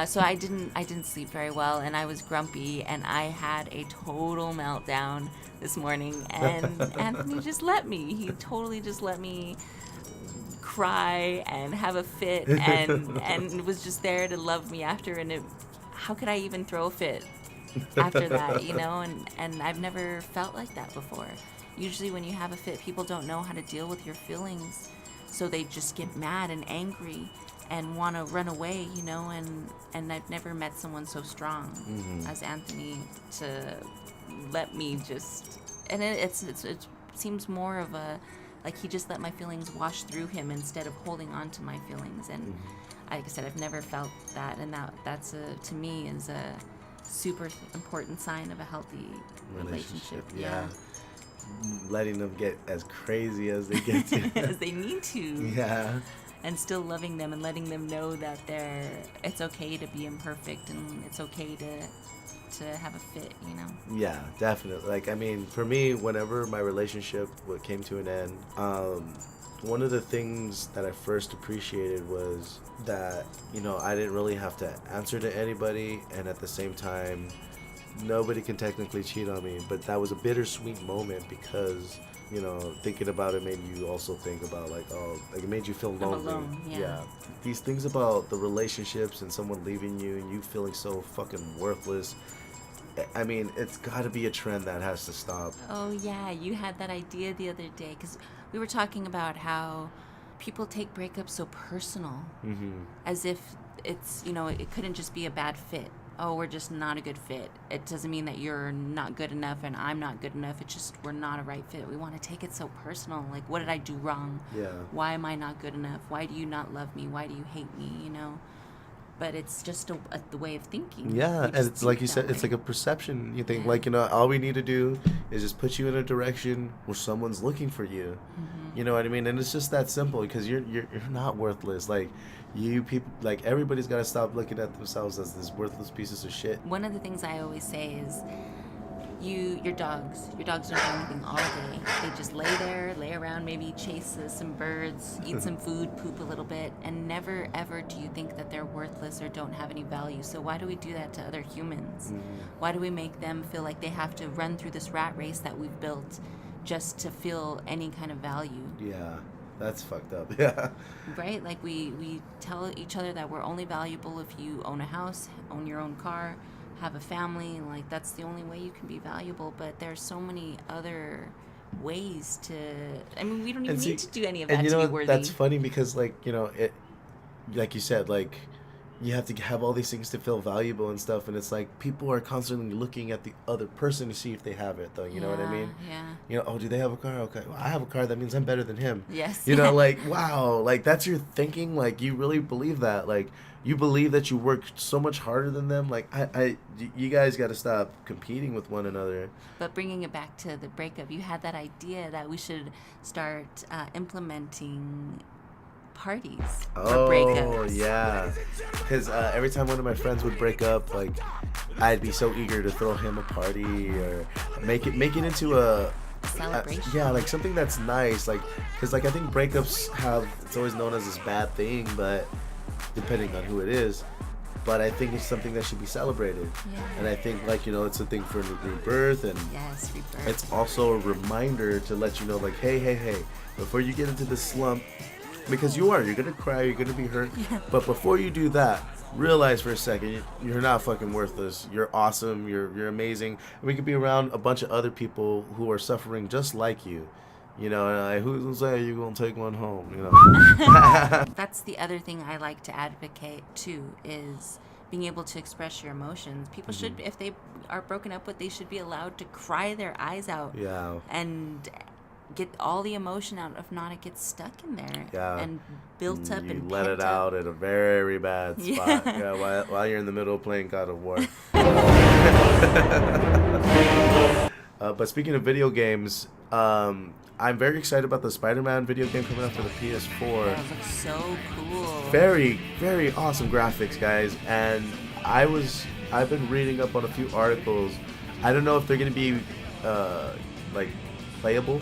So I didn't sleep very well, and I was grumpy, and I had a total meltdown this morning, and Anthony just let me. He totally just let me cry and have a fit, and was just there to love me after. And how could I even throw a fit after that, and I've never felt like that before. Usually when you have a fit, people don't know how to deal with your feelings, so they just get mad and angry and want to run away, and I've never met someone so strong as Anthony to let me just, and it seems more of a, like he just let my feelings wash through him instead of holding on to my feelings. And like I said, I've never felt that, and that's to me is a super important sign of a healthy relationship. Yeah. Letting them get as crazy as they get to. As they need to. Yeah. And still loving them and letting them know that it's okay to be imperfect and it's okay to have a fit, Yeah, definitely. Like, I mean, for me, whenever my relationship came to an end, one of the things that I first appreciated was that, I didn't really have to answer to anybody, and at the same time, nobody can technically cheat on me. But that was a bittersweet moment because, thinking about it made you also think about it made you feel lonely. Alone, yeah. These things about the relationships and someone leaving you and you feeling so fucking worthless. I mean, it's got to be a trend that has to stop. Oh, yeah. You had that idea the other day because we were talking about how people take breakups so personal, as if it's, it couldn't just be a bad fit. Oh, we're just not a good fit. It doesn't mean that you're not good enough and I'm not good enough. It's just we're not a right fit. We want to take it so personal. Like, what did I do wrong? Yeah. Why am I not good enough? Why do you not love me? Why do you hate me? But it's just the way of thinking. Yeah, and it's like you said, it's like a perception. You think, all we need to do is just put you in a direction where someone's looking for you. You know what I mean? And it's just that simple because you're not worthless. Like, you people, like, everybody's got to stop looking at themselves as this worthless pieces of shit. One of the things I always say is, your dogs don't do anything all day. They just lay around, maybe chase some birds, eat some food, poop a little bit, and never ever do you think that they're worthless or don't have any value. So why do we do that to other humans? Why do we make them feel like they have to run through this rat race that we've built just to feel any kind of value? Yeah, that's fucked up. Yeah. Right? Like we tell each other that we're only valuable if you own a house, own your own car, have a family. Like, that's the only way you can be valuable. But there's so many other ways to, I mean, we don't even need to do any of that to be worthy. That's funny because, like you said, like, you have to have all these things to feel valuable and stuff, and it's like people are constantly looking at the other person to see if they have it, though. You know what I mean? Yeah. Oh, do they have a car? Okay, well, I have a car. That means I'm better than him. Yes. Like, wow, like, that's your thinking. Like, you really believe that? Like, you believe that you work so much harder than them? Like, you guys got to stop competing with one another. But bringing it back to the breakup, you had that idea that we should start implementing parties for breakups. Oh, yeah. Because every time one of my friends would break up, like, I'd be so eager to throw him a party or make it into a celebration. Yeah, like something that's nice. Like, because, like, I think breakups it's always known as this bad thing, but depending on who it is. But I think it's something that should be celebrated. Yeah. And I think, like, it's a thing for rebirth. And yes, rebirth. It's also a reminder to let you know, like, hey, before you get into this slump, because you're going to cry, you're going to be hurt. Yeah. But before you do that, realize for a second, you're not fucking worthless. You're awesome. You're amazing. And we could be around a bunch of other people who are suffering just like you. And like, who's going to say you're going to take one home, That's the other thing I like to advocate, too, is being able to express your emotions. People should, if they are broken up with, they should be allowed to cry their eyes out. Yeah. And get all the emotion out. If not, it gets stuck in there. Yeah. And built up and let it out at a very bad spot. Yeah. While you're in the middle of playing God of War. But speaking of video games, I'm very excited about the Spider-Man video game coming out for the PS4. That looks so cool. Very, very awesome graphics, guys. And I've been reading up on a few articles. I don't know if they're gonna be like playable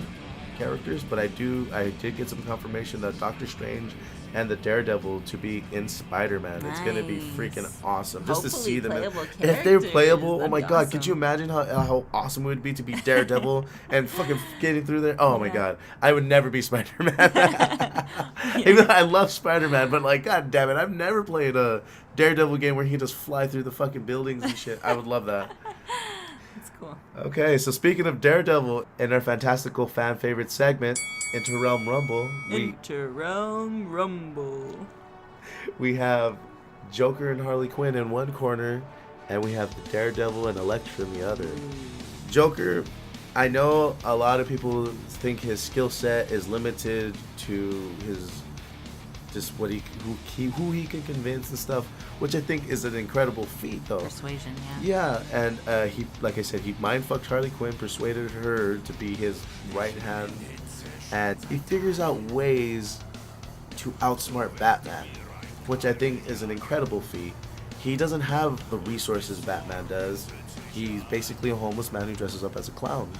characters, but I did get some confirmation that Doctor Strange and the Daredevil to be in Spider-Man. Nice. It's gonna be freaking awesome. Just Hopefully to see them. If they're playable, oh my god, awesome. could you imagine how awesome it would be to be Daredevil and fucking getting through there? Oh my god, I would never be Spider-Man. Even though I love Spider-Man, but like, god damn it, I've never played a Daredevil game where he can just fly through the fucking buildings and shit. I would love that. It's cool. Okay, so speaking of Daredevil, in our fantastical fan favorite segment, Interrealm Rumble, Interrealm Rumble. we have Joker and Harley Quinn in one corner, and we have the Daredevil and Elektra in the other. Joker, I know a lot of people think his skill set is limited to his just who he can convince and stuff, which I think is an incredible feat, though. Persuasion, yeah. Yeah, and he, like I said, he mind fucked Harley Quinn, persuaded her to be his right hand, and he figures out ways to outsmart Batman, which I think is an incredible feat. He doesn't have the resources Batman does. He's basically a homeless man who dresses up as a clown.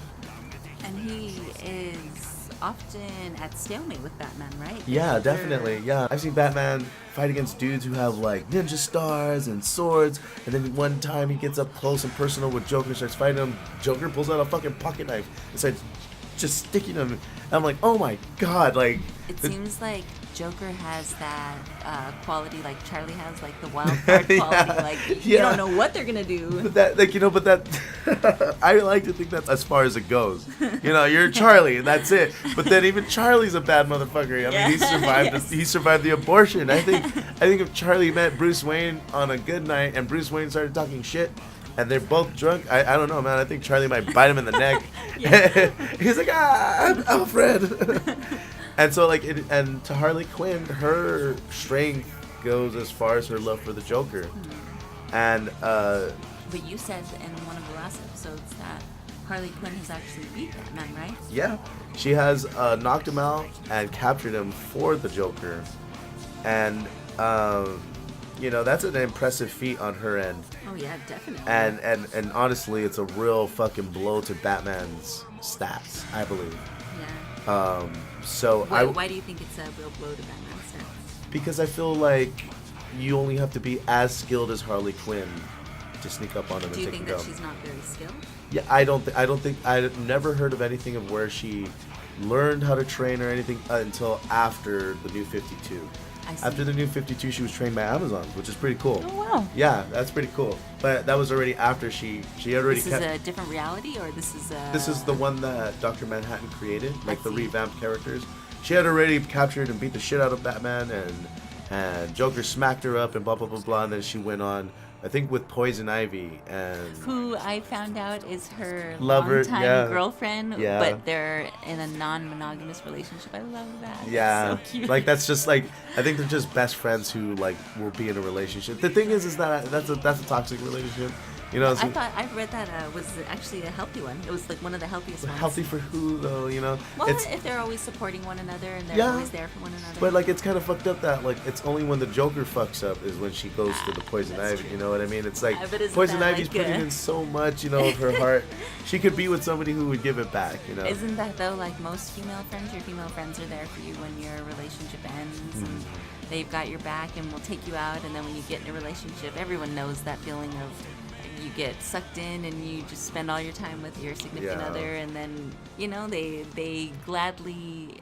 And he is often at stalemate with Batman, right? Yeah, definitely. Yeah, I've seen Batman fight against dudes who have like ninja stars and swords, and then one time he gets up close and personal with Joker and starts fighting him. Joker pulls out a fucking pocket knife and starts just sticking him. And I'm like, oh my god, like. It seems like Joker has that quality like Charlie has, like the wild card quality. Yeah, like you don't know what they're gonna do. But that, like, but that I like to think that's as far as it goes. You're Charlie and that's it. But then even Charlie's a bad motherfucker. I mean, he survived. Yes. He survived the abortion. I think if Charlie met Bruce Wayne on a good night and Bruce Wayne started talking shit, and they're both drunk, I don't know, man. I think Charlie might bite him in the neck. He's like, I'm Alfred. And so, like, and to Harley Quinn, her strength goes as far as her love for the Joker. And but you said in one of the last episodes that Harley Quinn has actually beat Batman, right? Yeah, she has knocked him out and captured him for the Joker, and that's an impressive feat on her end. Oh yeah, definitely. And honestly, it's a real fucking blow to Batman's stats, I believe. Yeah. So why do you think it's a real blow to Batman's stats? Because I feel like you only have to be as skilled as Harley Quinn to sneak up on him and take him down. Do you think that she's not very skilled? Yeah, I don't think I've never heard of anything of where she learned how to train or anything until after the New 52. I see. After the New 52, she was trained by Amazon, which is pretty cool. Oh wow. Yeah, that's pretty cool. But that was already after she already. This is a different reality, or this is a. This is the one that Dr. Manhattan created, like the revamped characters. She had already captured and beat the shit out of Batman, and Joker smacked her up and blah blah blah blah, and then she went on, I think, with Poison Ivy, and who I found out is her lover, longtime girlfriend, yeah. But they're in a non-monogamous relationship. I love that. Yeah, so cute. like that's just like, I think they're just best friends who like will be in a relationship. The thing is that that's a toxic relationship. I thought I read that was actually a healthy one. It was like one of the healthiest ones. Healthy for who though? Well, if they're always supporting one another and they're always there for one another. But like it's kind of fucked up that like it's only when the Joker fucks up is when she goes to the Poison Ivy. True. You know what I mean? It's like Poison Ivy's putting in so much, of her heart. She could be with somebody who would give it back. Isn't that though? Like most female friends, your female friends are there for you when your relationship ends. And they've got your back and will take you out. And then when you get in a relationship, everyone knows that feeling of. You get sucked in and you just spend all your time with your significant other, and then they gladly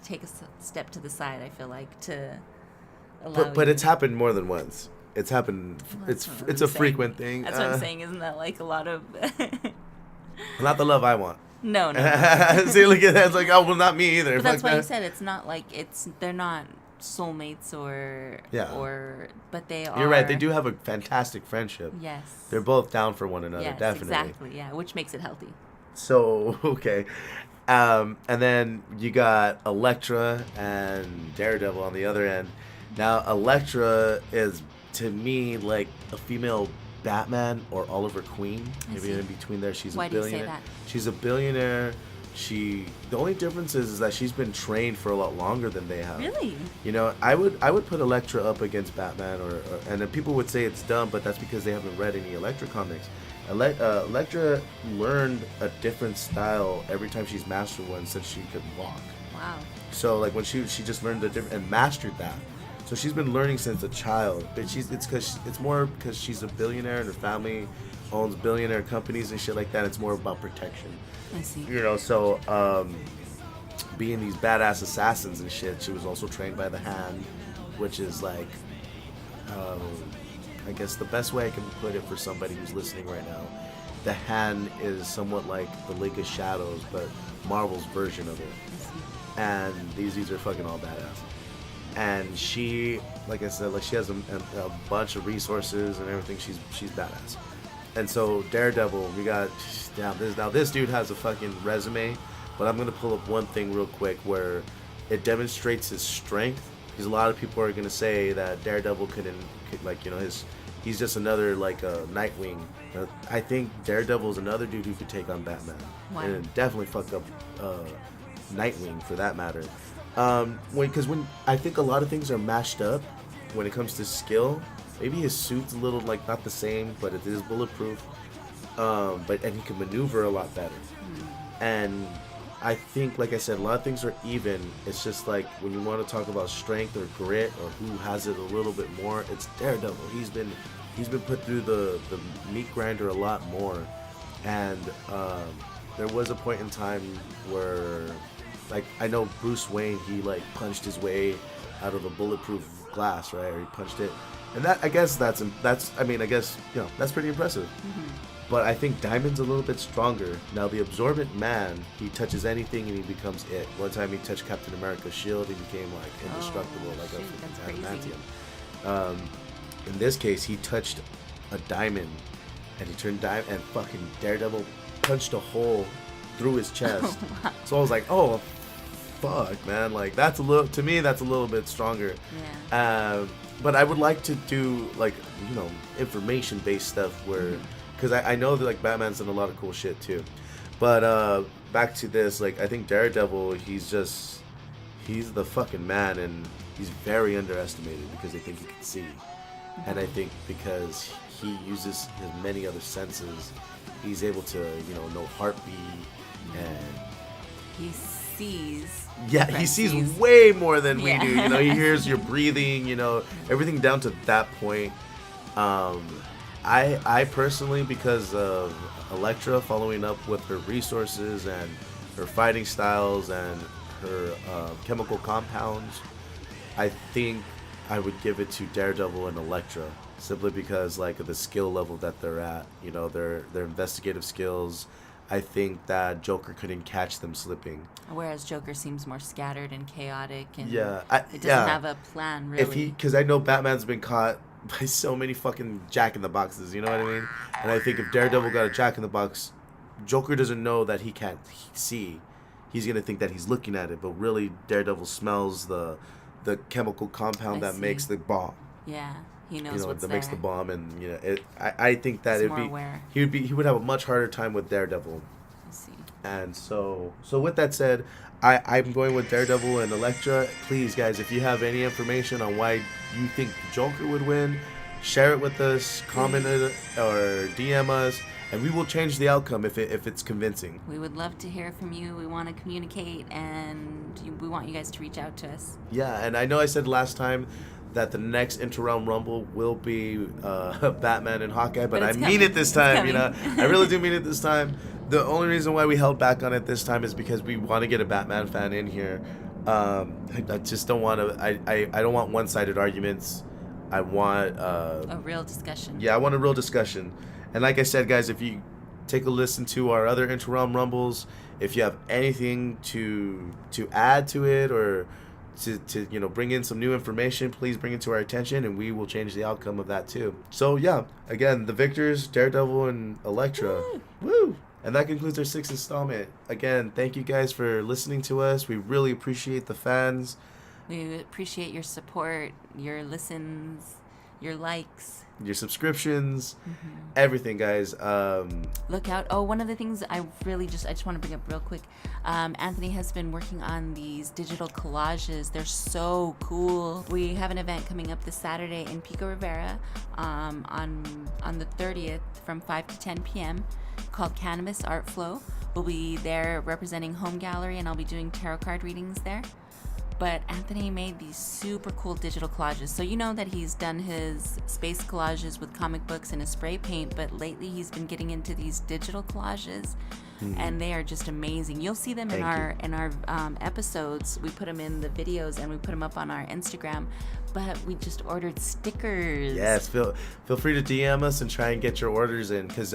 take a step to the side. I feel like to allow. But it's happened more than once. It's happened. Well, it's a frequent thing. That's what I'm saying. Isn't that like a lot of? Not the love I want. No. See, look at that. It's like, oh well, not me either. But that's why you said it's not like they're not soulmates but they are. You're right. They do have a fantastic friendship. Yes. They're both down for one another. Yes, definitely. Exactly. Yeah, which makes it healthy. So okay, and then you got Elektra and Daredevil on the other end. Now Elektra is to me like a female Batman or Oliver Queen. Maybe in between there. She's a billionaire. Why do you say that? She's a billionaire. The only difference is that she's been trained for a lot longer than they have. Really? I would put Elektra up against Batman, and then people would say it's dumb, but that's because they haven't read any Elektra comics. Elektra learned a different style every time she's mastered one since she could walk. Wow. So like when she just learned a different and mastered that. So she's been learning since a child, but it's more because she's a billionaire and her family owns billionaire companies and shit like that. It's more about protection. I see. So being these badass assassins and shit, she was also trained by the Hand, which is like, I guess the best way I can put it for somebody who's listening right now the hand is somewhat like the League of Shadows, but Marvel's version of it. And these are fucking all badass. And she, like I said, like she has a bunch of resources and everything. She's badass. And so Daredevil, we got this dude has a fucking resume, but I'm gonna pull up one thing real quick where it demonstrates his strength. Because a lot of people are gonna say that Daredevil could like, you know, he's just another like a Nightwing. I think Daredevil's another dude who could take on Batman. Wow. And it definitely fucked up Nightwing for that matter. Because when I think a lot of things are mashed up when it comes to skill. Maybe his suit's a little like not the same, but it is bulletproof. And he can maneuver a lot better. And I think, like I said, a lot of things are even. It's just like when you want to talk about strength or grit or who has it a little bit more, it's Daredevil. He's been put through the meat grinder a lot more. And there was a point in time where, like, I know Bruce Wayne, he like punched his way out of a bulletproof glass, right? Or he punched it. And that, I guess that's I mean, I guess, you know, that's pretty impressive. Mm-hmm. But I think Diamond's a little bit stronger. Now, the Absorbent Man, he touches anything and he becomes it. One time he touched Captain America's shield, he became like indestructible, like a adamantium. In this case, he touched a diamond and he turned diamond, and fucking Daredevil punched a hole through his chest. Wow. So I was like, oh, fuck, man. Like, that's a little bit stronger. Yeah. But I would like to do, like, you know, information-based stuff where, because I know that, like, Batman's done a lot of cool shit, too. But back to this, like, I think Daredevil, he's the fucking man, and he's very underestimated because they think he can see. And I think because he uses his many other senses, he's able to, you know heartbeat, and he sees. Yeah, he sees way more than we Yeah. do. You know, he hears your breathing, you know, everything down to that point. I personally, because of Elektra following up with her resources and her fighting styles and her chemical compounds, I think I would give it to Daredevil and Elektra, simply because, like, of the skill level that they're at. You know, their investigative skills. I think that Joker couldn't catch them slipping. Whereas Joker seems more scattered and chaotic, and it it doesn't have a plan, really. Because I know Batman's been caught by so many fucking jack-in-the-boxes, you know what I mean? And I think if Daredevil got a jack-in-the-box, Joker doesn't know that he can't see. He's going to think that he's looking at it, but really Daredevil smells the chemical compound that makes the bomb. Yeah. He knows what's there. Makes the bomb, and, you know, I think that he would have a much harder time with Daredevil. I see. And so with that said, I'm going with Daredevil and Elektra. Please, guys, if you have any information on why you think Joker would win, share it with us, comment it, or DM us, and we will change the outcome if it's convincing. We would love to hear from you. We want to communicate, and we want you guys to reach out to us. Yeah, and I know I said last time that the next Inter-Realm Rumble will be Batman and Hawkeye, but I mean it this time, you know. I really do mean it this time. The only reason why we held back on it this time is because we want to get a Batman fan in here. I just don't want to. I don't want one-sided arguments. I want a real discussion. Yeah, I want a real discussion. And like I said, guys, if you take a listen to our other Inter-Realm Rumbles, if you have anything to add to it or to you know, bring in some new information, please bring it to our attention, and we will change the outcome of that too. So yeah, again, the victors, Daredevil and Elektra. Woo! And that concludes our 6th installment. Again, thank you guys for listening to us. We really appreciate the fans. We appreciate your support, your listens, your likes, your subscriptions, everything, guys. Look out. Oh, one of the things I just want to bring up real quick. Anthony has been working on these digital collages. They're so cool. We have an event coming up this Saturday in Pico Rivera on the 30th from 5 to 10 p.m. called Cannabis Art Flow. We'll be there representing Home Gallery, and I'll be doing tarot card readings there. But Anthony made these super cool digital collages. So you know that he's done his space collages with comic books and a spray paint, but lately he's been getting into these digital collages and they are just amazing. You'll see them in our episodes. We put them in the videos and we put them up on our Instagram. But we just ordered stickers. Yes, feel free to DM us and try and get your orders in, because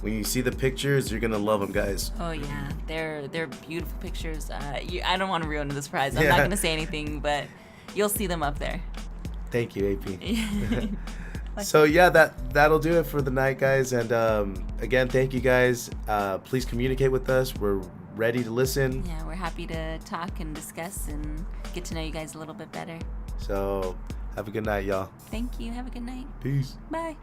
when you see the pictures, you're gonna love them, guys. Oh yeah, they're beautiful pictures. I don't want to ruin the surprise. I'm not gonna say anything, but you'll see them up there. Thank you, AP. So yeah, that'll do it for the night, guys. And again, thank you guys. Please communicate with us. We're ready to listen. Yeah, we're happy to talk and discuss and get to know you guys a little bit better. So have a good night, y'all. Thank you. Have a good night. Peace. Bye.